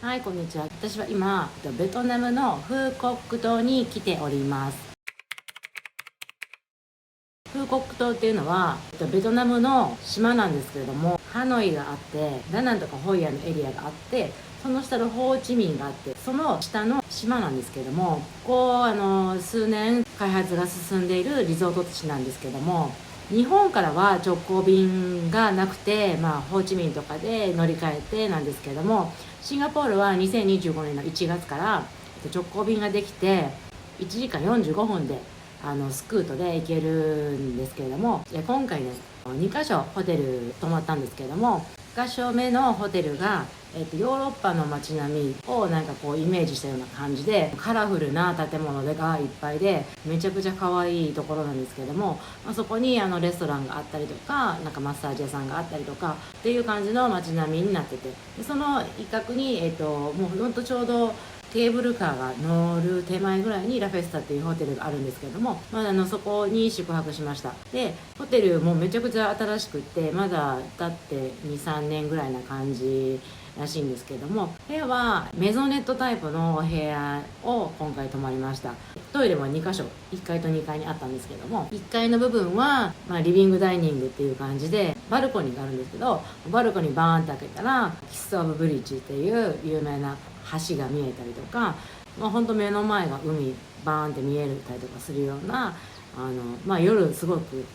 はい、こんにちは。私は今、ベトナムのフーコック島に来ております。フーコック島っていうのは、ベトナムの島なんですけれども、ハノイがあって、ダナンとかホイアのエリアがあって、その下のホーチミンがあって、その下の島なんですけれども、数年開発が進んでいるリゾート地なんですけれども、日本からは直行便がなくて、ホーチミンとかで乗り換えてなんですけれども、シンガポールは2025年の1月から直行便ができて、1時間45分でスクートで行けるんですけれども、今回ね2カ所ホテル泊まったんですけれども、1箇所目のホテルが、ヨーロッパの街並みをなんかこうイメージしたような感じで、カラフルな建物がいっぱいでめちゃくちゃ可愛いところなんですけども、そこにレストランがあったりとか、なんかマッサージ屋さんがあったりとかっていう感じの街並みになってて、でその一角に、もうほんとちょうどケーブルカーが乗る手前ぐらいにラフェスタっていうホテルがあるんですけれども、そこに宿泊しました。でホテルもめちゃくちゃ新しくって、まだ経って23年ぐらいな感じらしいんですけれども、部屋はメゾネットタイプの部屋を今回泊まりました。トイレも2箇所、1階と2階にあったんですけども、1階の部分は、リビングダイニングっていう感じでバルコニーがあるんですけど、バルコニーバーンって開けたらキス・オブ・ブリッジっていう有名な橋が見えたりとか、本当目の前が海バーンって見えたりとかするような、夜すごく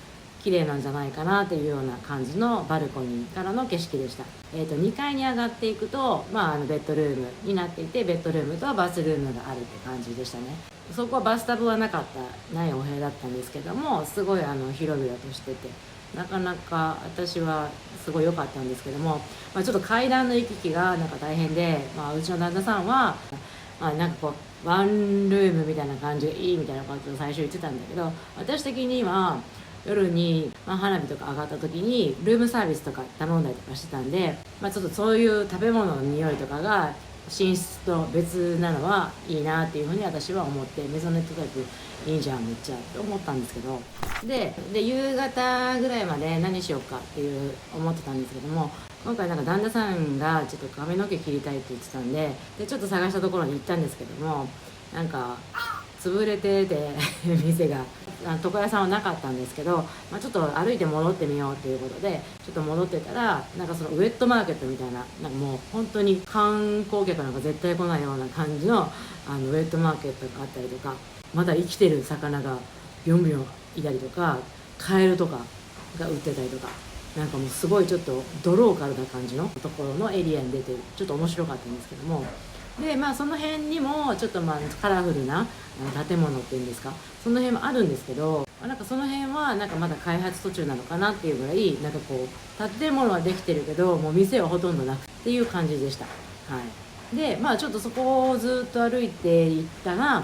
綺麗なんじゃないかなというような感じのバルコニーからの景色でした。2階に上がっていくと、ベッドルームになっていて、ベッドルームとバスルームがあるって感じでしたね。そこはバスタブはないお部屋だったんですけども、すごい広々としてて、なかなか私はすごい良かったんですけども、ちょっと階段の行き来がなんか大変で、うちの旦那さんは、なんかこうワンルームみたいな感じがいいみたいなことを最初言ってたんだけど、私的には夜に、花火とか上がった時にルームサービスとか頼んだりとかしてたんで、ちょっとそういう食べ物の匂いとかが寝室と別なのはいいなっていうふうに私は思って、メゾネットタイプいいじゃんめっちゃって思ったんですけど、で夕方ぐらいまで何しようかっていう思ってたんですけども、今回なんか旦那さんがちょっと髪の毛切りたいって言ってたんで、ちょっと探したところに行ったんですけども、なんか潰れてて店が床屋さんはなかったんですけど、ちょっと歩いて戻ってみようっていうことでちょっと戻ってたら、なんかそのウェットマーケットみたいな、なんかもう本当に観光客なんか絶対来ないような感じのウェットマーケットがあったりとか、まだ生きてる魚がビョンビョンいたりとか、カエルとかが売ってたりとか、なんかもうすごいちょっとドローカルな感じのところのエリアに出てちょっと面白かったんですけども、でその辺にもちょっとカラフルな建物っていうんですか、その辺もあるんですけど、なんかその辺はなんかまだ開発途中なのかなっていうぐらい、なんかこう建物はできてるけどもう店はほとんどなくっていう感じでした。はいでちょっとそこをずっと歩いていったら、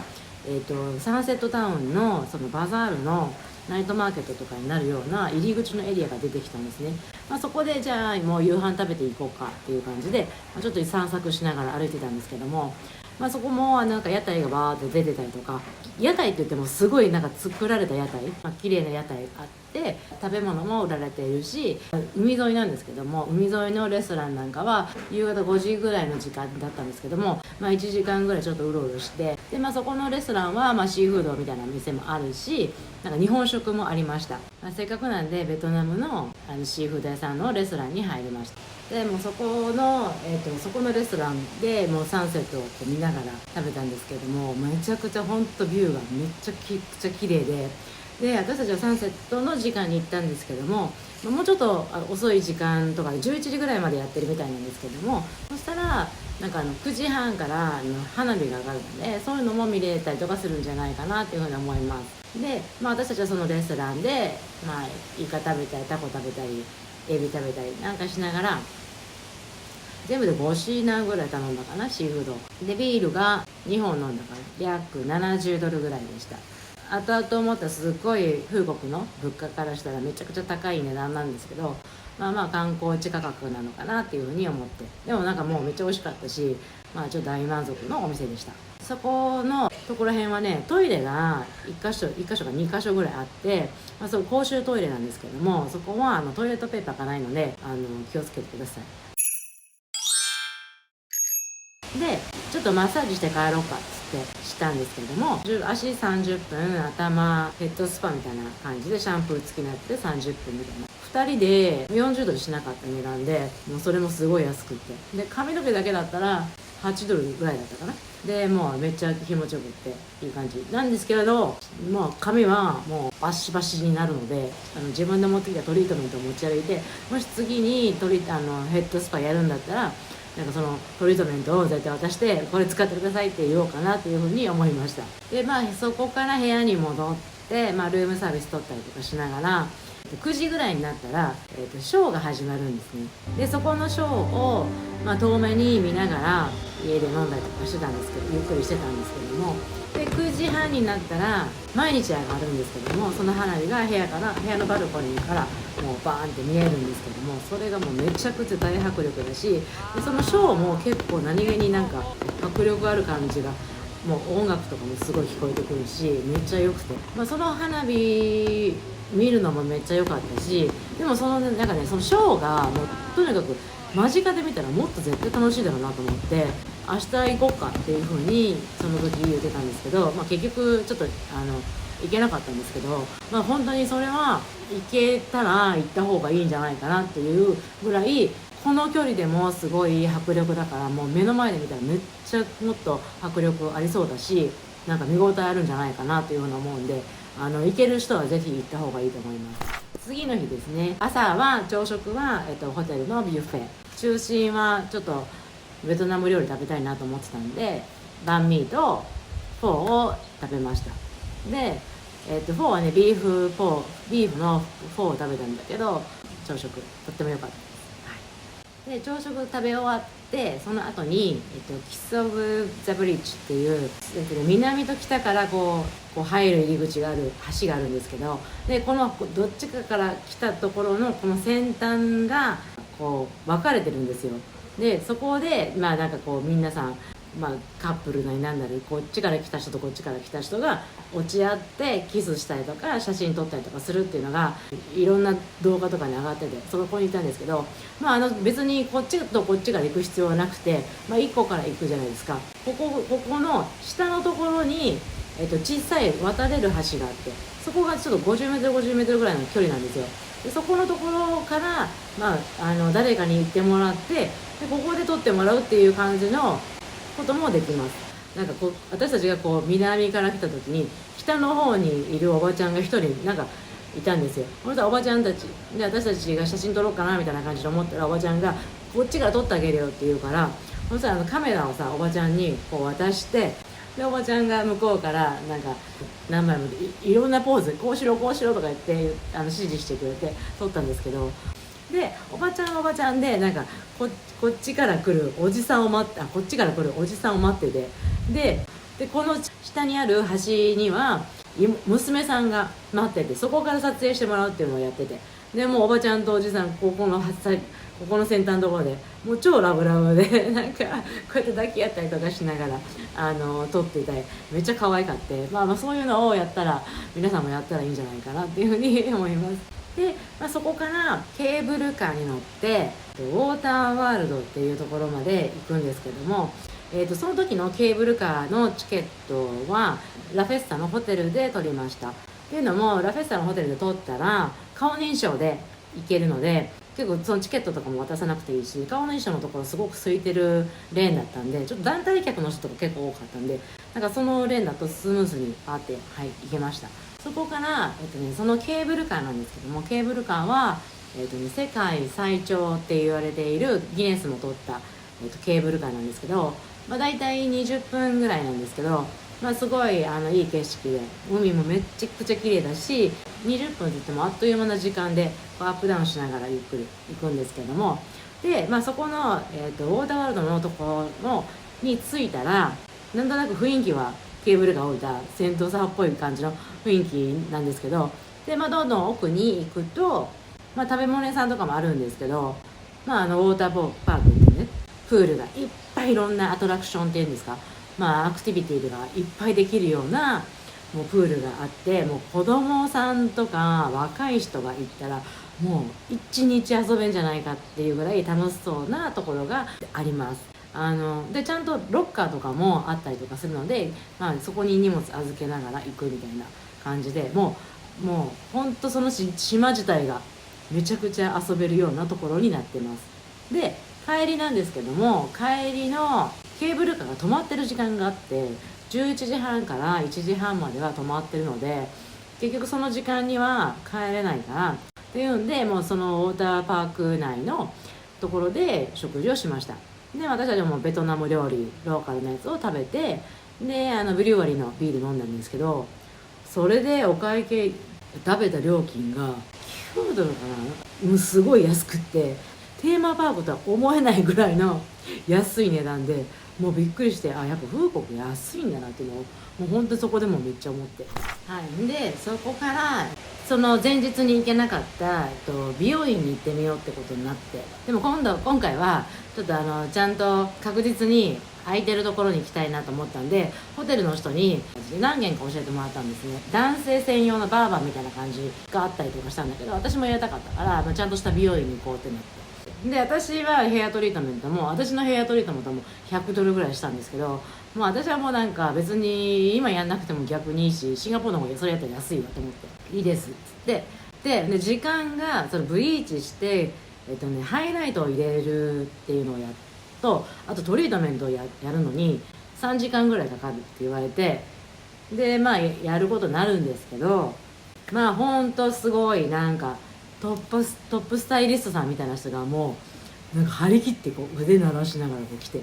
サンセットタウンのそのバザールのナイトマーケットとかになるような入り口のエリアが出てきたんですね。そこでじゃあもう夕飯食べていこうかっていう感じで、ちょっと散策しながら歩いてたんですけども、そこもなんか屋台がバーって出てたりとか、屋台って言ってもすごいなんか作られた屋台、綺麗な屋台あって、食べ物も売られているし、海沿いなんですけども、海沿いのレストランなんかは夕方5時ぐらいの時間だったんですけども、1時間ぐらいちょっとうろうろして、でそこのレストランはシーフードみたいな店もあるし、なんか日本食もありました。せっかくなんでベトナムのシーフード屋さんのレストランに入りました。でもうそこの、そこのレストランでもうサンセットを見ながら食べたんですけども、めちゃくちゃ本当ビューがめっちゃくちゃ綺麗で、私たちはサンセットの時間に行ったんですけども、もうちょっと遅い時間とか11時ぐらいまでやってるみたいなんですけども、そしたらなんか9時半から花火が上がるので、そういうのも見れたりとかするんじゃないかなっていうふうに思います。で、私たちはそのレストランで、イカ食べたりタコ食べたりエビ食べたりなんかしながら、全部で5品ぐらい頼んだかな、シーフードで。ビールが2本飲んだから約70ドルぐらいでした。後々思ったらすっごい風国の物価からしたらめちゃくちゃ高い値段なんですけど、観光地価格なのかなっていうふうに思って、でもなんかもうめっちゃ美味しかったし、ちょっと大満足のお店でした。そこのところへんはね、トイレが1箇所か2箇所ぐらいあって、そう公衆トイレなんですけども、そこはトイレットペーパーがないので気をつけてください。でちょっとマッサージして帰ろうかっつってしたんですけれども、足30分、頭ヘッドスパみたいな感じでシャンプー付きになって30分みたいな、2人で40ドルしなかった値段で、もうそれもすごい安くって、で髪の毛だけだったら8ドルぐらいだったかな。でもうめっちゃ気持ちよくっていい感じなんですけれど、もう髪はもうバシバシになるので、自分で持ってきたトリートメントを持ち歩いて、もし次にヘッドスパやるんだったら、なんかそのトリートメントを絶対渡してこれ使ってくださいって言おうかなというふうに思いました。でそこから部屋に戻って、ルームサービス取ったりとかしながら、9時ぐらいになったら、ショーが始まるんですね。でそこのショーを、遠目に見ながら家で飲んだりとかしてたんですけど、ゆっくりしてたんですけども、で9時半になったら毎日上がるんですけども、その花火が部屋のバルコニーからもうバーンって見えるんですけども、それがもうめちゃくちゃ大迫力だし、でそのショーも結構何気になんか迫力ある感じが、もう音楽とかもすごい聞こえてくるし、めっちゃ良くて、その花火見るのもめっちゃ良かったし、でもそのなんかね、そのショーがもうとにかく間近で見たらもっと絶対楽しいだろうなと思って、明日行こうかっていう風にその時言ってたんですけど、結局ちょっと行けなかったんですけど、本当にそれは行けたら行った方がいいんじゃないかなっていうぐらい、この距離でもすごい迫力だから、もう目の前で見たらめっちゃもっと迫力ありそうだし、なんか見応えあるんじゃないかなというふうに思うんで、行ける人はぜひ行った方がいいと思います。次の日ですね、朝は朝食は、ホテルのビュッフェ、中心はちょっとベトナム料理食べたいなと思ってたんで、バンミーとフォーを食べました。で、フォーはね、ビーフのフォーを食べたんだけど、朝食とっても良かったです。はい、で朝食食べ終わって、その後に、キス・オブ・ザ・ブリッジっていう、南と北からこう入る入り口がある橋があるんですけど、でこのどっちかから来たところのこの先端がこう分かれてるんですよ。でそこでなんかこう皆さん、カップルなりなんだり、こっちから来た人とこっちから来た人が落ち合ってキスしたりとか写真撮ったりとかするっていうのがいろんな動画とかに上がってて、そこにいたんですけど、別にこっちとこっちから行く必要はなくて、1個から行くじゃないですか。ここの下のところに、小さい渡れる橋があって、そこがちょっと 50m ぐらいの距離なんですよ。でそこのところから、誰かに行ってもらって、でここで撮ってもらうっていう感じのこともできます。なんか私たちが南から来た時に、北の方にいるおばちゃんが一人なんかいたんですよ。本当はおばちゃんたちで、私たちが写真撮ろうかなみたいな感じで思ったら、おばちゃんがこっちから撮ってあげるよって言うから、そしたらカメラをさ、おばちゃんに渡して、でおばちゃんが向こうからなんか何枚も いろんなポーズ、こうしろこうしろとか言って指示してくれて撮ったんですけど、でおばちゃんはおばちゃんで、なんかこっちから来るおじさんを待って、こっちから来るおじさんを待ってて、でこの下にある橋には娘さんが待ってて、そこから撮影してもらうっていうのをやってて、でもうおばちゃんとおじさんここの先端のところでもう超ラブラブでなんかこうやって抱き合ったりとかしながら撮っていたり、めっちゃ可愛かって、そういうのをやったら皆さんもやったらいいんじゃないかなっていうふうに思います。で、そこからケーブルカーに乗ってウォーターワールドっていうところまで行くんですけども、その時のケーブルカーのチケットはラフェッサのホテルで取りました。っていうのも、ラフェッサのホテルで取ったら顔認証で行けるので、結構そのチケットとかも渡さなくていいし、顔認証のところすごく空いてるレーンだったんで、ちょっと団体客の人とか結構多かったんで、なんかそのレーンだとスムーズにパーって行けました。そこから、そのケーブルカーなんですけども、ケーブルカーは、世界最長って言われているギネスも取った、ケーブルカーなんですけど、大体20分ぐらいなんですけど、すごいいい景色で、海もめっちゃくちゃ綺麗だし、20分って言ってもあっという間な時間でアップダウンしながらゆっくり行くんですけども、で、そこの、ウォーターワールドのところに着いたら、なんとなく雰囲気はケーブルが置いたセントサーっぽい感じの雰囲気なんですけど、で、どんどん奥に行くと、食べ物屋さんとかもあるんですけど、ウォーターパークってね、プールがいっぱいいろんなアトラクションっていうんですか、アクティビティがいっぱいできるようなもうプールがあって、もう子供さんとか若い人が行ったらもう一日遊べんじゃないかっていうぐらい楽しそうなところがあります。でちゃんとロッカーとかもあったりとかするので、そこに荷物預けながら行くみたいな感じで、もうほんとその島自体がめちゃくちゃ遊べるようなところになってます。で帰りなんですけども、帰りのケーブルカーが止まってる時間があって、11時半から1時半までは止まってるので、結局その時間には帰れないからっていうんで、もうそのウォーターパーク内のところで食事をしました。で私たちもベトナム料理ローカルのやつを食べて、でブリュワリーのビール飲んだんですけど、それでお会計食べた料金が9ドルかな、もうすごい安くって、テーマパークとは思えないぐらいの安い値段で、もうびっくりして、やっぱフーコック安いんだなっていうのをもう本当にそこでもめっちゃ思って、でそこからその前日に行けなかった、美容院に行ってみようってことになって、でも今回はちょっとちゃんと確実に空いてるところに行きたいなと思ったんで、ホテルの人に何軒か教えてもらったんですね。男性専用のバーバーみたいな感じがあったりとかしたんだけど、私もやりたかったからちゃんとした美容院に行こうってなって、で私はヘアトリートメントも、私のヘアトリートメントも100ドルぐらいしたんですけど、もう私はもうなんか別に今やんなくても逆にいいし、シンガポールの方がそれやったら安いわと思って、いいですっつってで時間がそのブリーチしてハイライトを入れるっていうのをやっと、あとトリートメントをやるのに3時間ぐらいかかるって言われて、でやることになるんですけど、ほんとすごいなんかトップスタイリストさんみたいな人がもうなんか張り切ってこう腕鳴らしながらこう来て、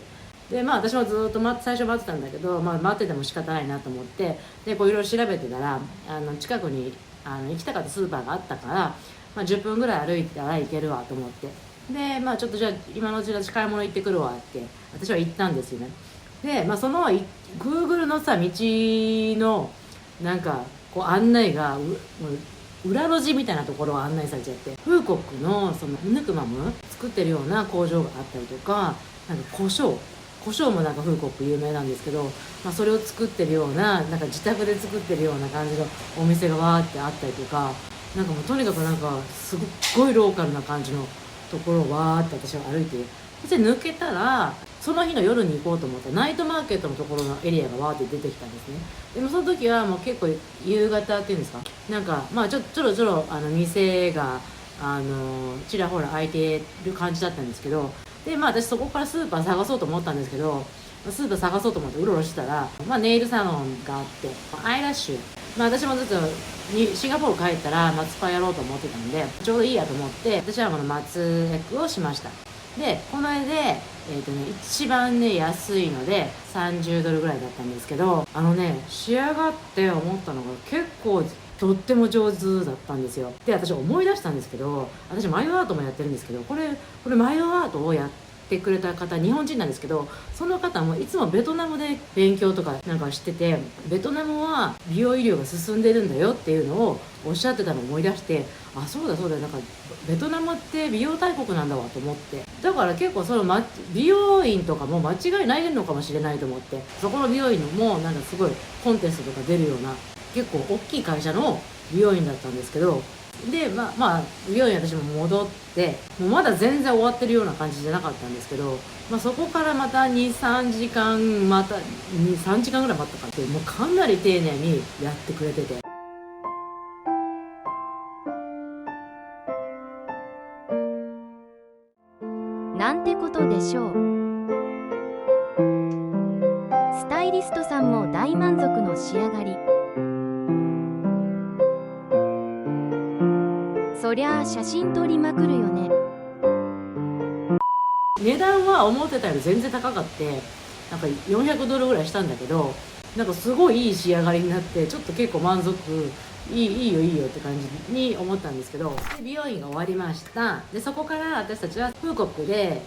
で私もずっと最初待ってたんだけど、待ってても仕方ないなと思って、でこういろいろ調べてたら近くに行きたかったスーパーがあったから、10分ぐらい歩いたら行けるわと思って、でちょっとじゃあ今のうちに買い物行ってくるわって私は行ったんですよね。でそのGoogle の道のなんかこう案内が裏路地みたいなところを案内されちゃって、フーコックのそのヌクマム作ってるような工場があったりとか、なんか胡椒もなんかフーコック有名なんですけど、それを作ってるような、なんか自宅で作ってるような感じのお店がわーってあったりとか、なんかもうとにかくなんかすっごいローカルな感じのところをわーって私は歩いて、そして抜けたらその日の夜に行こうと思ったナイトマーケットのところのエリアがわーって出てきたんですね。でもその時はもう結構夕方っていうんですか、なんかちょろちょろ店がちらほら開いてる感じだったんですけど、で私そこからスーパー探そうと思ったんですけど、スーパー探そうと思ってうろうろしてたら、ネイルサロンがあって、アイラッシュ、私もずっとシンガポール帰ったら松スパやろうと思ってたんで、ちょうどいいやと思って私は松エッグをしました。でこの絵で、一番安いので30ドルぐらいだったんですけど、仕上がって思ったのが結構とっても上手だったんですよ。で私思い出したんですけど、私マヨアートもやってるんですけど、これマヨアートをやってくれた方日本人なんですけど、その方もいつもベトナムで勉強とかなんかしてて、ベトナムは美容医療が進んでるんだよっていうのをおっしゃってたのを思い出して、そうだなんかベトナムって美容大国なんだわと思って、だから結構美容院とかも間違いないのかもしれないと思って、そこの美容院もなんかすごいコンテストとか出るような結構大きい会社の美容院だったんですけど、で美容院私も戻って、もうまだ全然終わってるような感じじゃなかったんですけど、そこからまた23時間3時間ぐらい待ったからって、もうかなり丁寧にやってくれてて、なんてことでしょう。スタイリストさんも大満足の仕上がり。そりゃあ写真撮りまくるよね。値段は思ってたより全然高かって、なんか400ドルぐらいしたんだけど、なんかすごいいい仕上がりになって、ちょっと結構満足、いいよって感じに思ったんですけど、で美容院が終わりました。でそこから私たちはフーコックで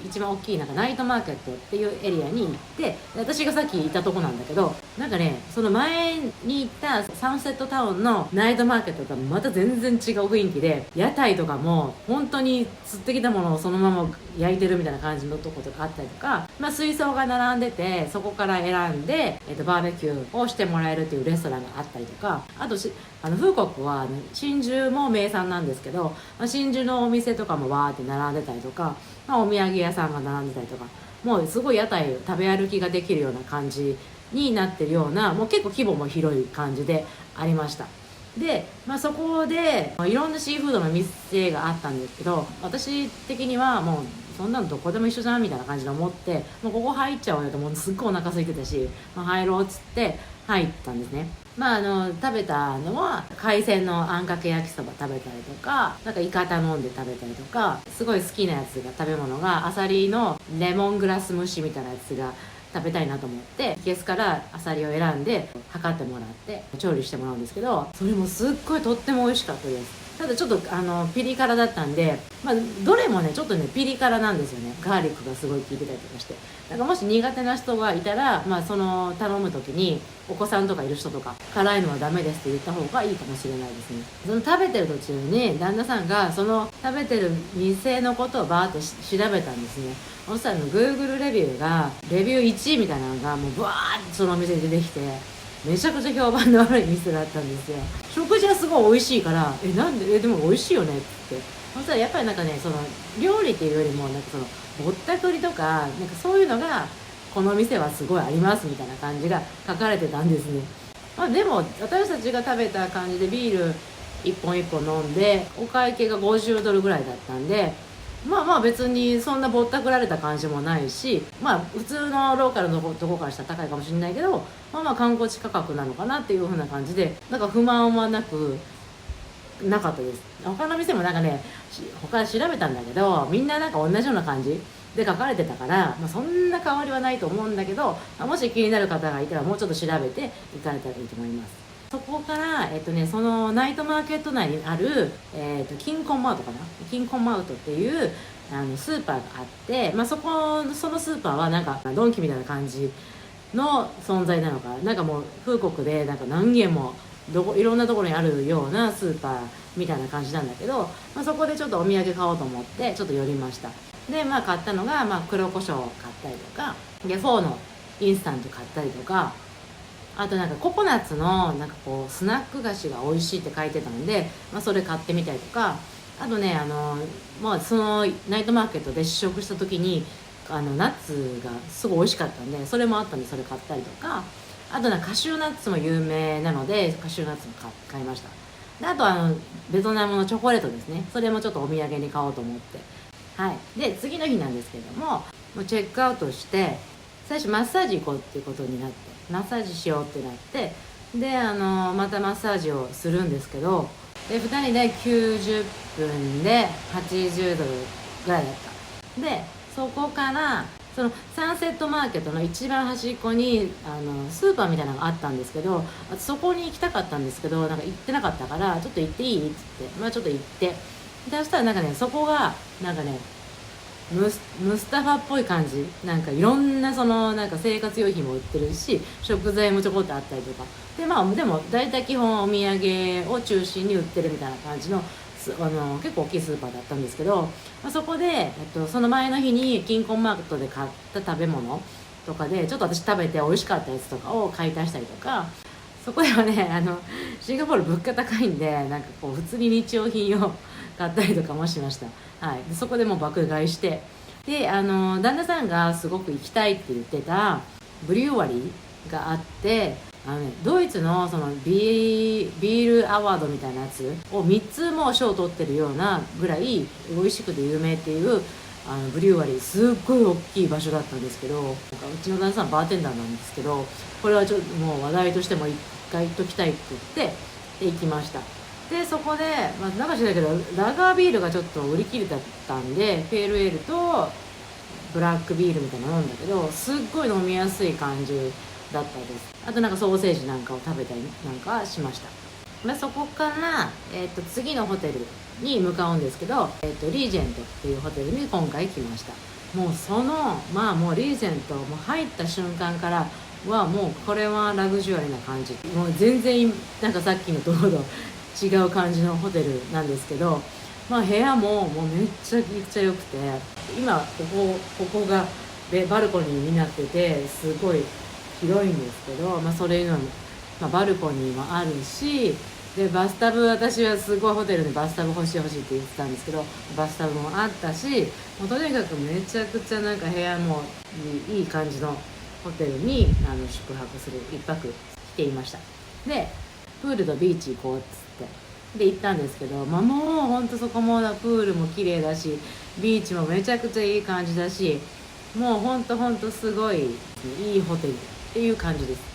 一番大きいなんかナイトマーケットっていうエリアに行って、私がさっきいたとこなんだけど、なんかその前に行ったサンセットタウンのナイトマーケットとはまた全然違う雰囲気で、屋台とかも本当に釣ってきたものをそのまま焼いてるみたいな感じのとことかあったりとか、水槽が並んでてそこから選んで、バーベキューをしてもらえるっていうレストランがあったりとか、あとフーコックは真珠も名産なんですけど、真珠のお店とかもわーって並んでたりとか、お土産屋さんが並んでたりとか、もうすごい屋台食べ歩きができるような感じになってるような、もう結構規模も広い感じでありました。で、そこでいろんなシーフードの店があったんですけど、私的にはもうそんなのどこでも一緒じゃんみたいな感じで思って、もうここ入っちゃおうよと、もうすっごいお腹空いてたし、入ろうっつって入ったんですね。食べたのは海鮮のあんかけ焼きそば食べたりとか、なんかイカ頼んで食べたりとか、すごい好きなやつが、食べ物がアサリのレモングラス蒸しみたいなやつが食べたいなと思って、いけすからアサリを選んで測ってもらって調理してもらうんですけど、それもすっごいとっても美味しかったです。ただちょっとピリ辛だったんで、どれもねちょっとねピリ辛なんですよね。ガーリックがすごい効いてたりとかして、なんかもし苦手な人がいたら、その頼む時にお子さんとかいる人とか、辛いのはダメですって言った方がいいかもしれないですね。その食べてる途中に旦那さんがその食べてる店のことをバーって調べたんですね。そしたらGoogle レビューがレビュー1位みたいなのがもうブワーってそのお店に出てきて、めちゃくちゃ評判の悪い店だったんですよ。食事はすごい美味しいから、なんででも美味しいよねって。そしたらやっぱりなんかね、その料理っていうよりもなんかそのぼったくりとか、なんかそういうのがこの店はすごいありますみたいな感じが書かれてたんですね。でも私たちが食べた感じでビール1本1本飲んでお会計が$50ぐらいだったんで、別にそんなぼったくられた感じもないし、普通のローカルのとこからしたら高いかもしれないけど、観光地価格なのかなっていう風な感じで、なんか不満はなかったです。他の店もなんかね、他調べたんだけど、みんななんか同じような感じで書かれてたから、そんな変わりはないと思うんだけど、もし気になる方がいたらもうちょっと調べて行かれたらいいと思います。そこから、そのナイトマーケット内にある、キンコンマウトかな、キンコンマウトっていうスーパーがあって、そのスーパーはなんかドンキみたいな感じの存在なのか、なんかもう風国でなんか何軒もいろんなところにあるようなスーパーみたいな感じなんだけど、そこでちょっとお土産買おうと思ってちょっと寄りました。で買ったのが、黒胡椒を買ったりとか、でフォーのインスタント買ったりとか、あとなんかココナッツのなんかこうスナック菓子が美味しいって書いてたんで、それ買ってみたりとか、あとねそのナイトマーケットで試食した時にナッツがすごい美味しかったんで、それもあったんでそれ買ったりとか、あとカシューナッツも有名なのでカシューナッツも買いました。であとベトナムのチョコレートですね、それもちょっとお土産に買おうと思って、で次の日なんですけどもうチェックアウトして、最初マッサージ行こうっていうことになって、マッサージしようってなって、でまたマッサージをするんですけど、で2人で90分で$80ぐらいだった。でそこからそのサンセットマーケットの一番端っこにスーパーみたいなのがあったんですけど、そこに行きたかったんですけど、なんか行ってなかったから、ちょっと行っていいっつって、ちょっと行って、でそしたらなんかね、そこがなんかねムスタファっぽい感じ、なんかいろんなそのなんか生活用品も売ってるし、食材もちょこっとあったりとかで、でも大体基本お土産を中心に売ってるみたいな感じの結構大きいスーパーだったんですけど、そこで、その前の日にキンコンマーケットで買った食べ物とかでちょっと私食べて美味しかったやつとかを買い足したりとか、そこではねシンガポール物価高いんで、なんかこう普通に日用品を買ったりとかもしました。でそこでもう爆買いして、で旦那さんがすごく行きたいって言ってたブリュワリーがあって、ドイツのそのビールアワードみたいなやつを3つも賞を取ってるようなぐらい美味しくて有名っていうブリュワリー、すっごい大きい場所だったんですけど、なんかうちの旦那さんバーテンダーなんですけど、これはちょっともう話題としても一回行っときたいって言ってで行きました。でそこで、なんか知らないけどラガービールがちょっと売り切れだったんで、ペールエールとブラックビールみたいなの飲んだけど、すっごい飲みやすい感じだったです。あとなんかソーセージなんかを食べたりなんかしました。そこから、次のホテルに向かうんですけど、リージェントっていうホテルに今回来ました。もうそのもうリージェントもう入った瞬間からはもうこれはラグジュアリーな感じ、もう全然なんかさっきのところ違う感じのホテルなんですけど、部屋ももうめっちゃくちゃ良くて、今ここがバルコニーになっててすごい広いんですけど、それ以外も、バルコニーもあるし、でバスタブ、私はすごいホテルでバスタブ欲しいって言ってたんですけど、バスタブもあったし、もうとにかくめちゃくちゃなんか部屋もいい感じのホテルに宿泊する一泊していました。でプールとビーチ行こうっつってで行ったんですけど、もうほんとそこもプールも綺麗だし、ビーチもめちゃくちゃいい感じだし、もうほんとすごいいいホテルっていう感じです。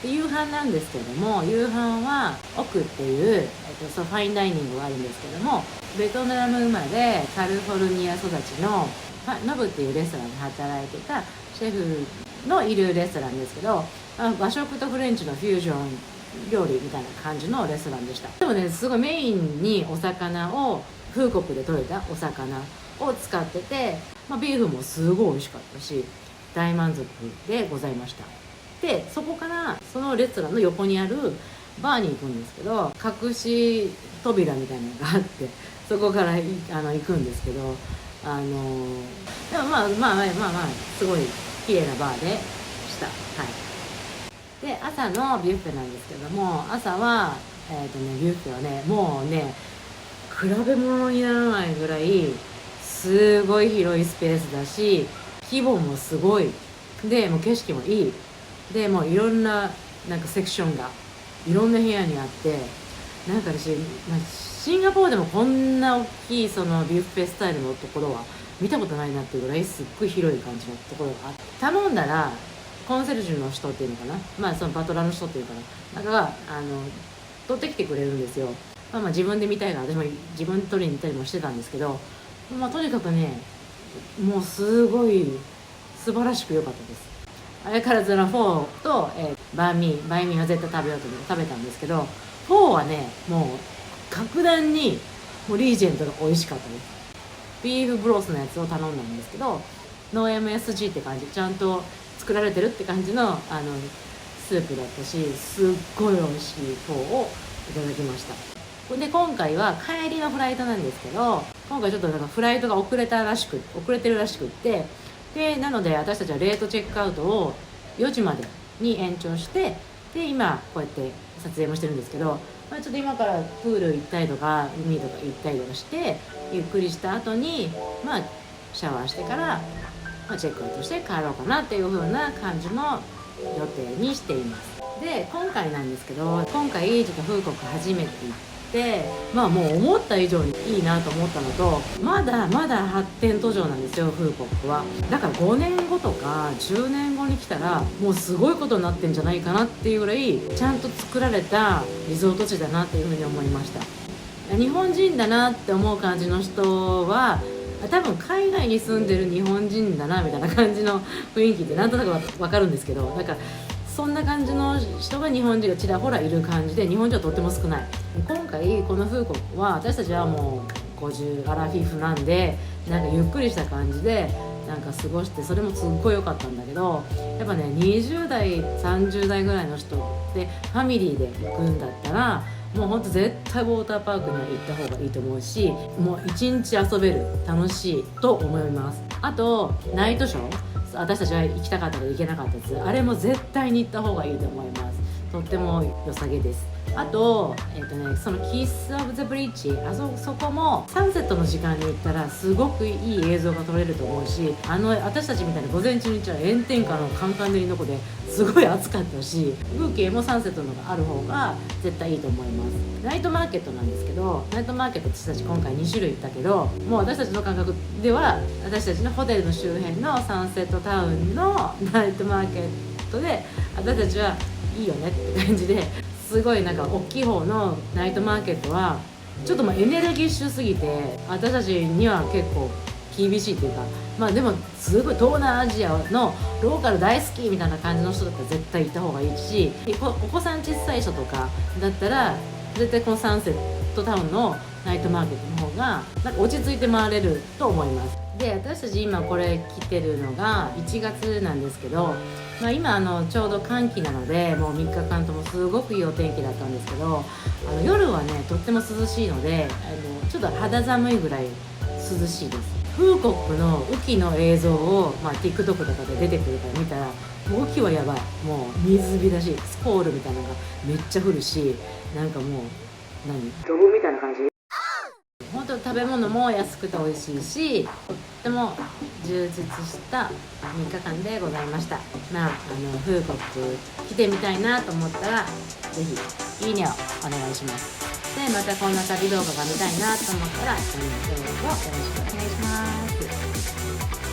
で夕飯なんですけども、夕飯は奥っていう、ファインダイニングがあるんですけども、ベトナム生まれでカリフォルニア育ちのノブっていうレストランで働いてたシェフのいるレストランですけど、和食とフレンチのフュージョン料理みたいな感じのレストランでした。でもね、すごいメインにお魚を風国で採れたお魚を使ってて、ビーフもすごい美味しかったし大満足でございました。でそこからそのレストランの横にあるバーに行くんですけど、隠し扉みたいなのがあって、そこから行くんですけど、でもすごい綺麗なバーでした。はい。で朝のビュッフェなんですけども、朝はビュッフェはね、もうね比べ物にならないぐらいすごい広いスペースだし、規模もすごいで、もう景色もいいで、もういろんななんかセクションがいろんな部屋にあって、なんか私、シンガポールでもこんな大きいそのビュッフェスタイルのところは見たことないなっていうぐらいすっごい広い感じのところがあって、頼んだらコンセルジュの人っていうのかな、そのバトラーの人っていうかな、なんか取ってきてくれるんですよ。自分で見たいから私も自分で取りに行ったりもしてたんですけど、とにかくね、もうすごい素晴らしく良かったです。あれからずのフォーと、バインミーは絶対食べようと思って食べたんですけど、フォーはねもう格段にもうリージェントが美味しかったです。ビーフブロスのやつを頼んだんですけど、ノー MSG って感じ、ちゃんと作られてるって感じのスープだったし、すっごい美味しいフォーをいただきました。で今回は帰りのフライトなんですけど、今回ちょっとなんかフライトが遅れてるらしくって、でなので私たちはレートチェックアウトを4時までに延長して、で今こうやって撮影もしてるんですけど、ちょっと今からプール行ったりとか海とか行ったりとかしてゆっくりした後にシャワーしてから、チェックアウトして帰ろうかなっていう風な感じの予定にしています。で今回なんですけど、今回ちょっと風国初めて行って、もう思った以上にいいなと思ったのと、まだまだ発展途上なんですよ、風国は。だから5年後とか10年後に来たらもうすごいことになってんじゃないかなっていうぐらいちゃんと作られたリゾート地だなっていうふうに思いました。日本人だなって思う感じの人は多分海外に住んでる日本人だなみたいな感じの雰囲気ってなんとなく分かるんですけど、なんかそんな感じの人が日本人がちらほらいる感じで、日本人はとっても少ない。今回この風国は私たちはもう50アラフィフなんで、なんかゆっくりした感じでなんか過ごして、それもすっごい良かったんだけど、やっぱね20代30代ぐらいの人でファミリーで行くんだったらもうほんと絶対ウォーターパークには行った方がいいと思うし、もう一日遊べる、楽しいと思います。あとナイトショー、私たちが行きたかったけど行けなかったやつ、あれも絶対に行った方がいいと思います。とっても良さげです。あと、そのキス・オブ・ザ・ブリッジ、そこもサンセットの時間に行ったらすごくいい映像が撮れると思うし、私たちみたいな午前中に行っちゃ炎天下のカンカン照りの子ですごい暑かったし、風景もサンセットのがある方が絶対いいと思います。ナイトマーケットなんですけど、ナイトマーケット私たち今回2種類行ったけど、もう私たちの感覚では私たちのホテルの周辺のサンセットタウンのナイトマーケットで私たちはいいよねって感じで、すごいなんか大きい方のナイトマーケットはちょっとエネルギッシュすぎて私たちには結構厳しいっていうか、でもすごい東南アジアのローカル大好きみたいな感じの人だったら絶対行った方がいいし、お子さん小さい人とかだったら絶対このサンセットタウンのナイトマーケットの方がなんか落ち着いて回れると思います。で私たち今これ来てるのが1月なんですけど、今ちょうど寒気なのでもう3日間ともすごくいいお天気だったんですけど、夜はねとっても涼しいのでちょっと肌寒いぐらい涼しいです。風国の雨季の映像を、TikTok とかで出てくるから見たら、もう雨季はやばい、もう水浸し、スコールみたいなのがめっちゃ降るし、なんかもうドブみたいな感じ。本当食べ物も安くて美味しいし、とっても充実した3日間でございました。フーコック来てみたいなと思ったら、ぜひいいねをお願いします。で、またこんな旅動画が見たいなと思ったら、チャンネル登録をよろしくお願いします。